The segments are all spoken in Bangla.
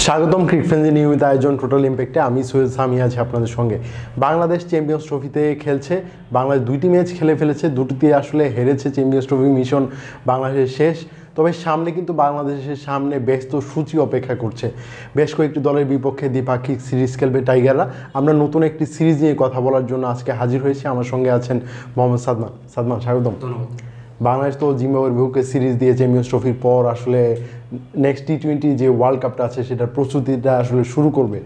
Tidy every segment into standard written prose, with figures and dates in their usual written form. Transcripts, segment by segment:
স্বাগতম ক্রিকফ্রেন্ডের নিয়মিত আয়োজন টোটাল ইম্প্যাক্টে আমি সৈয়দ সামি আছি আপনাদের সঙ্গে। বাংলাদেশ চ্যাম্পিয়ন্স ট্রফিতে খেলছে। বাংলাদেশ দুইটি ম্যাচ খেলে ফেলেছে, দুটিতে আসলে হেরেছে। চ্যাম্পিয়ন্স ট্রফি মিশন বাংলাদেশের শেষ। তবে সামনে কিন্তু বাংলাদেশের সামনে ব্যস্ত সূচি অপেক্ষা করছে। বেশ কয়েকটি দলের বিপক্ষে দ্বিপাক্ষিক সিরিজ খেলবে টাইগাররা। আমরা নতুন একটি সিরিজ নিয়ে কথা বলার জন্য আজকে হাজির হয়েছি। আমার সঙ্গে আছেন মোহাম্মদ সাদমান। সাদমান, স্বাগতম। ধন্যবাদ। বাংলাদেশ তো জিম্বাবুয়ের বিপক্ষে সিরিজ দিয়ে চ্যাম্পিয়ন্স ট্রফির পর আসলে নেক্সট টি-20 যে ওয়ার্ল্ড কাপটা আছে সেটার প্রস্তুতিটা আসলে শুরু করবে।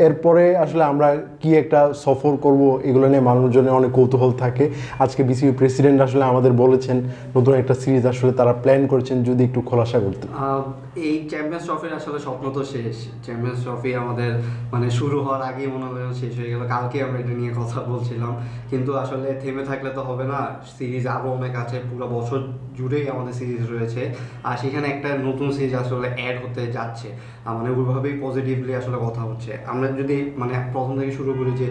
এরপরে আসলে আমরা কি একটা সফর করব এগুলো নিয়ে মানুষজনের অনেক কৌতূহল থাকে। আজকে বিসিবি প্রেসিডেন্ট আসলে আমাদের বলেছেন নতুন একটা সিরিজ আসলে তারা প্ল্যান করেছেন, যদি একটু খোলাসা করতে। এই চ্যাম্পিয়ন্স ট্রফির আসলে স্বপ্ন তো শেষ। চ্যাম্পিয়ন্স ট্রফি আমাদের শুরু হওয়ার আগেই মনে হয় শেষ হয়ে গেল। কালকে আমরা এটা নিয়ে কথা বলছিলাম, কিন্তু আসলে থেমে থাকলে তো হবে না। সিরিজ আরও অনেক আছে, পুরো বছর জুড়েই আমাদের সিরিজ রয়েছে। আর সেখানে একটা নতুন সিরিজ আসলে অ্যাড হতে যাচ্ছে, ওইভাবেই পজিটিভলি আসলে কথা হচ্ছে। আমরা যদি প্রথম থেকে শুরু করি যে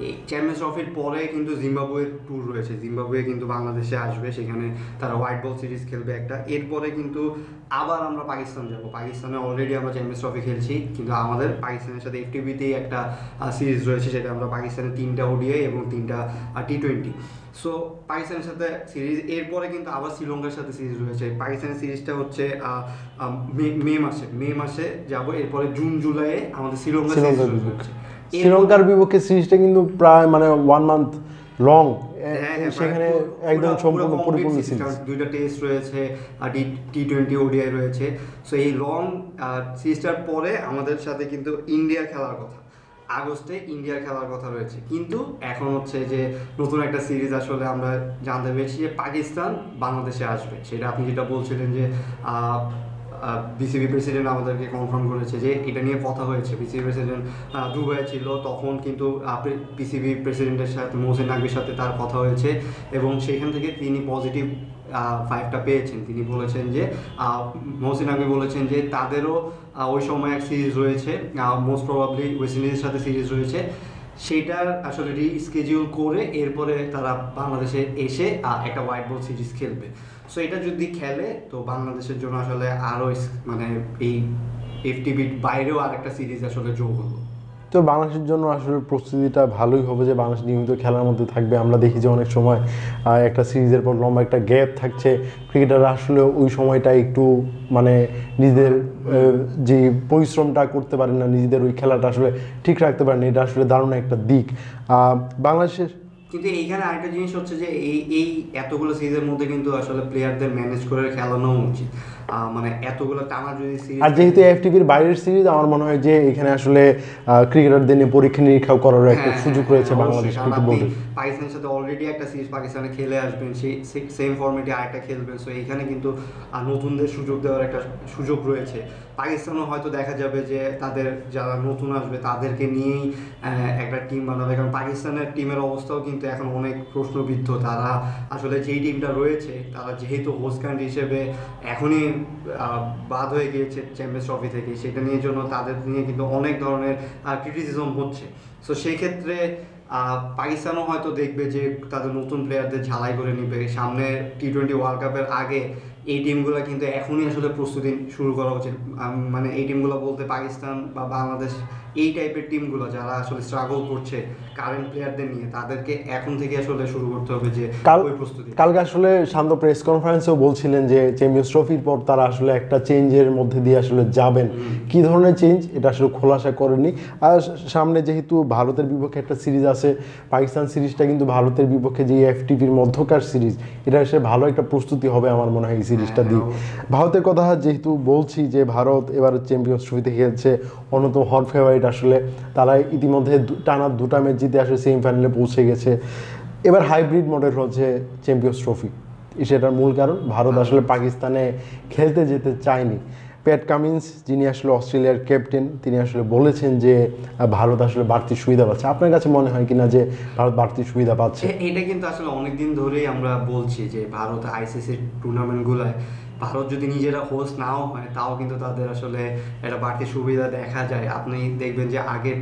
এই চ্যাম্পিয়ন্স ট্রফির পরে কিন্তু জিম্বাবুয়ের ট্যুর রয়েছে। জিম্বাবুয়ে কিন্তু বাংলাদেশে আসবে, সেখানে তারা হোয়াইট বল সিরিজ খেলবে একটা। এরপরে কিন্তু আবার আমরা পাকিস্তান যাব। পাকিস্তানে অলরেডি আমরা চ্যাম্পিয়ন্স ট্রফি খেলছি, কিন্তু আমাদের পাকিস্তানের সাথে এফটিভিতেই একটা সিরিজ রয়েছে, সেটা আমরা পাকিস্তানের 3টা ওডিআই এবং 3টা টি20। সো পাকিস্তানের সাথে সিরিজ, এরপরে কিন্তু আবার শ্রীলঙ্কার সাথে সিরিজ রয়েছে। পাকিস্তানের সিরিজটা হচ্ছে মে মাসে যাব। এরপরে জুন জুলাইয়ে আমাদের শ্রীলঙ্কার বিপক্ষে সিরিজটা কিন্তু প্রায় 1 মান্থ লং। সেখানে একদম সম্পূর্ণ পরিপূর্ণ সিরিজ, 2টা টেস্ট রয়েছে, টি20 ওডিআই রয়েছে। সো এই লং সিরিজটার পরে আমাদের সাথে কিন্তু ইন্ডিয়ার খেলার কথা, আগস্টে ইন্ডিয়ার খেলার কথা রয়েছে। কিন্তু এখন হচ্ছে যে নতুন একটা সিরিজ আসলে আমরা জানতে পেরেছি যে পাকিস্তান বাংলাদেশে আসবে। সেটা আপনি যেটা বলছিলেন যে বিসিবি প্রেসিডেন্ট আমাদেরকে কনফার্ম করেছে যে এটা নিয়ে কথা হয়েছে। বিসিবি প্রেসিডেন্ট দুবাইয়ে ছিল, তখন কিন্তু বিসিবি প্রেসিডেন্টের সাথে মহসিন নাকভির সাথে তার কথা হয়েছে এবং সেখান থেকে তিনি পজিটিভ 5টা পেয়েছেন। তিনি বলেছেন যে মহসিন নাকভি বলেছেন যে তাদেরও ওই সময় এক সিরিজ রয়েছে, মোস্ট প্রবাবলি ওয়েস্ট ইন্ডিজের সাথে সিরিজ রয়েছে। সেইটার আসলে রিস্কেডিউল করে এরপরে তারা বাংলাদেশে এসে একটা হোয়াইট বল সিরিজ খেলবে। সো এটা যদি খেলে তো বাংলাদেশের জন্য আসলে আরও এই এফটিভির বাইরেও আরেকটা সিরিজ আসলে যোগ হলো। তো বাংলাদেশের জন্য আসলে প্রস্তুতিটা ভালোই হবে যে বাংলাদেশ নিয়মিত খেলার মধ্যে থাকবে। আমরা দেখি যে অনেক সময় একটা সিরিজের পর লম্বা একটা গ্যাপ থাকছে, ক্রিকেটাররা আসলে ওই সময়টা একটু নিজেদের যে পরিশ্রমটা করতে পারেন না, নিজেদের ওই খেলাটা আসলে ঠিক রাখতে পারেন। এটা আসলে দারুণ একটা দিক বাংলাদেশের। কিন্তু এইখানে আরেকটা জিনিস হচ্ছে যে এই এতগুলো সিরিজের মধ্যে কিন্তু আসলে প্লেয়ারদের ম্যানেজ করে খেলানো উচিত। এতগুলো টানা যদি সিরিজ, আর যেহেতু এফটিভির বাইরের সিরিজ, আমার মনে হয় যে এখানে আসলে ক্রিকেটারদের নিয়ে পরীক্ষা নিরীক্ষাও করার একটা সুযোগ রয়েছে বাংলাদেশ ক্রিকেট বোর্ডের। পাকিস্তানের সাথে অলরেডি একটা সিরিজ পাকিস্তানে খেলে আসবেন, সেই সেম ফরম্যাটে আরেকটা খেলবেন। সো এইখানে কিন্তু নতুনদের সুযোগ দেওয়ার একটা সুযোগ রয়েছে। পাকিস্তানও হয়তো দেখা যাবে যে তাদের যারা নতুন আসবে তাদেরকে নিয়েই একটা টিম বানাবে, কারণ পাকিস্তানের টিমের অবস্থাও কিন্তু এখন অনেক প্রশ্নবিদ্ধ। তারা আসলে যেই টিমটা রয়েছে, তারা যেহেতু হোস্ট কান্ট্রি হিসেবে এখনই বাদ হয়ে গিয়েছে চ্যাম্পিয়ন্স ট্রফি থেকে, সেটা নিয়ে জন্য তাদের নিয়ে কিন্তু অনেক ধরনের ক্রিটিসিজম হচ্ছে। সো সেই ক্ষেত্রে পাকিস্তানও হয়তো দেখবে যে তাদের নতুন প্লেয়ারদের ঝালাই করে নিবে সামনে টি20 ওয়ার্ল্ড কাপের আগে। এই টিমগুলো কিন্তু এখনই আসলে প্রস্তুতি শুরু করা উচিত। এই টিমগুলো বলতে পাকিস্তান বা বাংলাদেশ, এই টাইপের টিমগুলো যারা আসলে স্ট্রাগল করছে কারেন্ট প্লেয়ারদের নিয়ে, তাদেরকে এখন থেকে আসলে শুরু করতে হবে যে ওই প্রস্তুতি। কালকে আসলে শান্ত প্রেস কনফারেন্সেও বলছিলেন যে চ্যাম্পিয়ন্স ট্রফির পর তারা আসলে একটা চেঞ্জের মধ্যে দিয়ে আসলে যাবেন। কি ধরনের চেঞ্জ এটা আসলে খোলাসা করেনি। আর সামনে যেহেতু ভারতের বিপক্ষে একটা সিরিজ আছে, পাকিস্তান সিরিজটা কিন্তু ভারতের বিপক্ষে যে এফটিভির মধ্যকার সিরিজ, এটা এসে ভালো একটা প্রস্তুতি হবে আমার মনে হয় এই সিরিজটা দিয়ে। ভারতের কথা যেহেতু বলছি যে ভারত এবার চ্যাম্পিয়ন্স ট্রফিতে খেলছে, অন্যতম হট ফেভারিট আসলে। তারা ইতিমধ্যে টানা 2টা ম্যাচ জিতে আসলে সেমিফাইনালে পৌঁছে গেছে। এবার হাইব্রিড মডেল হচ্ছে চ্যাম্পিয়ন্স ট্রফি, সেটার মূল কারণ ভারত আসলে পাকিস্তানে খেলতে যেতে চায়নি। প্যাট কামিন্স, যিনি আসলে অস্ট্রেলিয়ার ক্যাপ্টেন, তিনি আসলে বলেছেন যে ভারত আসলে বাড়তি সুবিধা পাচ্ছে। আপনার কাছে মনে হয় কিনা যে ভারত বাড়তি সুবিধা পাচ্ছে? এটা কিন্তু আসলে অনেকদিন ধরেই আমরা বলছি যে ভারত আইসিসি টুর্নামেন্টগুলোয় ভারত যদি নিজেরা হোস্ট নাও হয়, তাও কিন্তু তাদের আসলে একটা বাড়তি সুবিধা দেখা যায়। আপনি দেখবেন যে আগের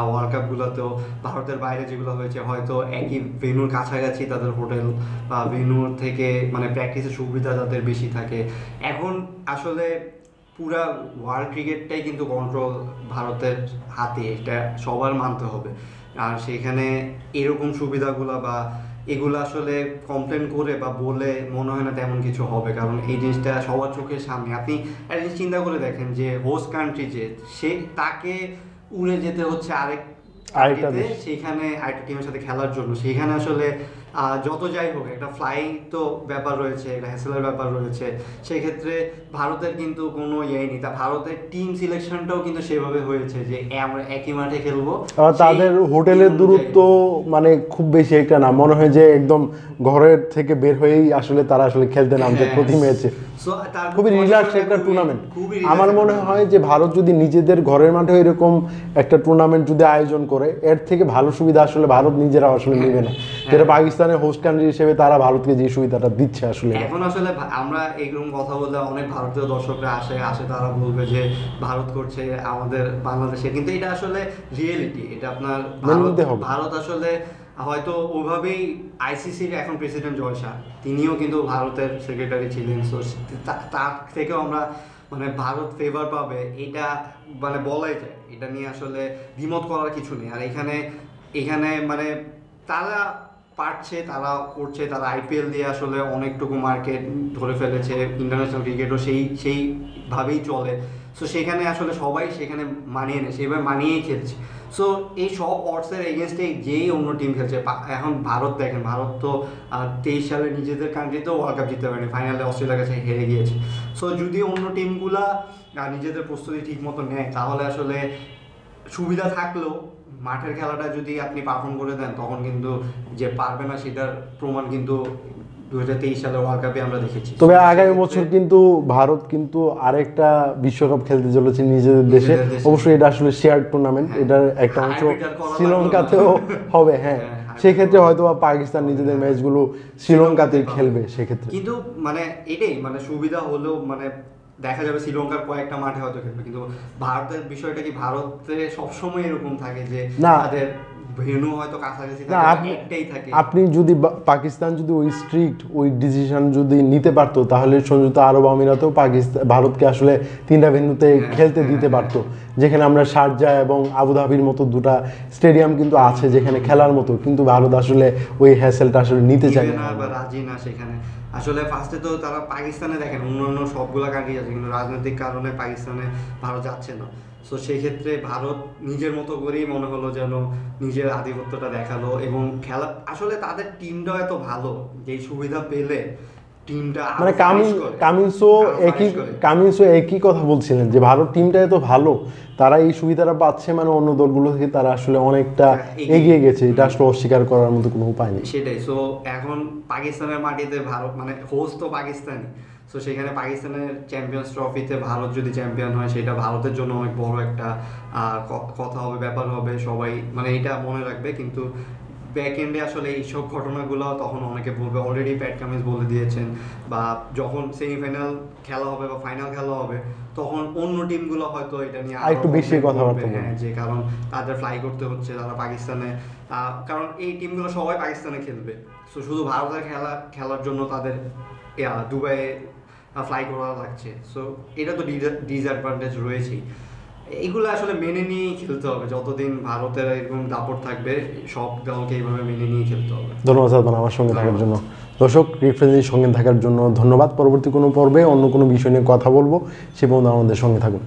ওয়ার্ল্ড কাপগুলোতেও ভারতের বাইরে যেগুলো হয়েছে, হয়তো একই ভেন্যুর কাছাকাছি তাদের হোটেল বা ভেন্যুর থেকে প্র্যাকটিসের সুবিধা তাদের বেশি থাকে। এখন আসলে পুরা ওয়ার্ল্ড ক্রিকেটটাই কিন্তু কন্ট্রোল ভারতের হাতে, এটা সবার মানতে হবে। আর সেখানে এরকম সুবিধাগুলো বা এগুলো আসলে কমপ্লেন করে বা বলে মনে হয় না তেমন কিছু হবে, কারণ এই জিনিসটা সবার চোখের সামনে। আপনি একটা জিনিস চিন্তা করে দেখেন যে হোস্ট কান্ট্রি যে সে তাকে উড়ে যেতে হচ্ছে আরেকটা কান্ট্রিতে, সেখানে আরেকটা টিমের সাথে খেলার জন্য। সেখানে আসলে যত যাই হোক একটা ফ্লাইং তো ব্যাপার রয়েছে, একটা হ্যাসেলের ব্যাপার রয়েছে। সেক্ষেত্রে ভারতের কিন্তু কোনো ইয়ে নেই, তা ভারতের টিম সিলেকশনটাও কিন্তু সেভাবে হয়েছে যে আমরা একই মাঠে খেলবো। তাদের হোটেলের দূরত্ব মানে খুব বেশি একটা না, মনে হয় যে একদম ঘরের থেকে বের হয়েই আসলে তারা আসলে খেলতে নামছে প্রতি ম্যাচে। খুবই রিল্যাক্স একটা টুর্নামেন্ট। আমার মনে হয় যে ভারত যদি নিজেদের ঘরের মাঠে এরকম একটা টুর্নামেন্ট যদি আয়োজন করে, এর থেকে ভালো সুবিধা আসলে ভারত নিজেরা আসলে নেবে না, যেটা পাকিস্তানের হোস্ট কান্ট্রি হিসেবে তারা ভারতকে যে সুবিধাটা দিচ্ছে আসলে। এখন আসলে আমরা এরকম কথা বললে অনেক ভারতীয় দর্শকরা আসে তারা বলবে যে ভারত করছে আমাদের বাংলাদেশে, কিন্তু এটা আসলে রিয়েলিটি। এটা আপনার ভারত আসলে হয়তো ওইভাবেই আইসিসির এখন প্রেসিডেন্ট জয় শাহ, তিনিও কিন্তু ভারতের সেক্রেটারি ছিলেন। সো তার থেকেও আমরা মানে ভারত ফেভার পাবে এটা মানে বলাই যায়, এটা নিয়ে আসলে দ্বিমত করার কিছু নেই। আর এখানে মানে তারা পারছে, তারা করছে, তারা আইপিএল দিয়ে আসলে অনেকটুকু মার্কেট ধরে ফেলেছে, ইন্টারন্যাশনাল ক্রিকেটও সেইভাবেই চলে। সো সেখানে আসলে সবাই সেখানে মানিয়ে নেয়, সেইভাবে মানিয়েই খেলছে। সো এই সব অডসের এগেনস্টে যেই অন্য টিম খেলছে, এখন ভারত দেখেন, ভারত তো 23 সালে নিজেদের কান্ট্রিতেও ওয়ার্ল্ড কাপ জিততে পারেনি, ফাইনালে অস্ট্রেলিয়ার কাছে হেরে গিয়েছে। সো যদি অন্য টিমগুলা নিজেদের প্রস্তুতি ঠিক মতো নেয়, তাহলে আসলে সুবিধা থাকলেও মাঠের খেলাটা যদি আপনি পারফর্ম করে দেন, তখন কিন্তু যে পারবে না সেটার প্রমাণ কিন্তু 2023 সালের ওয়ার্ল্ড কাপে আমরা দেখেছি। তবে আগামী বছর কিন্তু ভারত কিন্তু আরেকটা বিশ্বকাপ খেলতে চলেছে নিজেদের দেশে। অবশ্যই এটা আসলে শেয়ার টুর্নামেন্ট, এটার একটা অংশ শ্রীলঙ্কাতেও হবে। হ্যাঁ, সেক্ষেত্রে হয়তো পাকিস্তান নিজেদের ম্যাচগুলো শ্রীলঙ্কাতেই খেলবে সেক্ষেত্রে। কিন্তু মানে এটাই মানে সুবিধা হলেও মানে দেখা যাবে শ্রীলঙ্কার কয়েকটা মাঠে হয়তো খেলবে, কিন্তু ভারতের বিষয়টা কি, ভারতে সবসময় এরকম থাকে যে তাদের ভেন্যু হয়তো কাছাকাছি থাকে, একটাই থাকে। আপনি যদি পাকিস্তান যদি ওই স্ট্রিক্ট ওই ডিসিশন যদি নিতে পারতো, তাহলে সংযুক্ত আরব আমিরাতেও ভারতকে আসলে 3টা ভেন্যুতে খেলতে দিতে পারতো, যেখানে আমরা শারজা এবং আবুধাবির মতো 2টা স্টেডিয়াম কিন্তু আছে যেখানে খেলার মতো, কিন্তু ভারত আসলে ওই হ্যাসেলটা আসলে নিতে চায় না বা রাজি না। সেখানে আসলে ফার্স্টে তো তারা পাকিস্তানে দেখেন অন্যান্য সবগুলা কান্ট্রি আছে, কিন্তু রাজনৈতিক কারণে পাকিস্তানে ভারত যাচ্ছে না। সো সেই ক্ষেত্রে ভারত নিজের মতো করেই মনে হলো যেন নিজের আধিপত্যটা দেখালো, এবং খেলা আসলে তাদের টিমটাও এত ভালো যে সুবিধা পেলে টিমটা মানে কামিন্সও একই কথা বলছিলেন যে ভারত টিমটা এত ভালো, তারা এই সুবিধাটা পাচ্ছে, মানে অন্য দলগুলো থেকে তারা আসলে অনেকটা এগিয়ে গেছে, এটা আসলে অস্বীকার করার মতো কোনো উপায় নেই। সেটাই। সো এখন পাকিস্তানের মাটিতে ভারত মানে হোস্ট তো পাকিস্তানি, সো সেখানে পাকিস্তানের চ্যাম্পিয়ন্স ট্রফিতে ভারত যদি চ্যাম্পিয়ন হয়, সেটা ভারতের জন্য অনেক বড় একটা কথা হবে, ব্যাপার হবে, সবাই মানে এটা মনে রাখবে। কিন্তু ব্যাক এন্ডে আসলে এইসব ঘটনাগুলো তখন অনেকে বলবে, অলরেডি প্যাট কামিন্স বলে দিয়েছেন, বা যখন সেমিফাইনাল খেলা হবে বা ফাইনাল খেলা হবে, তখন অন্য টিমগুলো হয়তো এটা নিয়ে একটু বেশি কথা বলবে। হ্যাঁ, যে কারণ তাদের ফ্লাই করতে হচ্ছে, তারা পাকিস্তানে, কারণ এই টিমগুলো সবাই পাকিস্তানে খেলবে। সো শুধু ভারতের খেলার জন্য তাদের দুবাইয়ে ফ্লাই করা লাগছে। সো এটা তো ডিসঅ্যাডভান্টেজ রয়েছেই। এগুলো আসলে মেনে নিয়েই খেলতে হবে, যতদিন ভারতের এরকম দাপট থাকবে সব দলকে এইভাবে মেনে নিয়ে খেলতে হবে। ধন্যবাদ সাদমান আমার সঙ্গে থাকার জন্য। দর্শক, ক্রিকেট সঙ্গে থাকার জন্য ধন্যবাদ। পরবর্তী কোনো পর্বে অন্য কোনো বিষয় নিয়ে কথা বলবো, সে পর্যন্ত আমাদের সঙ্গে থাকুন।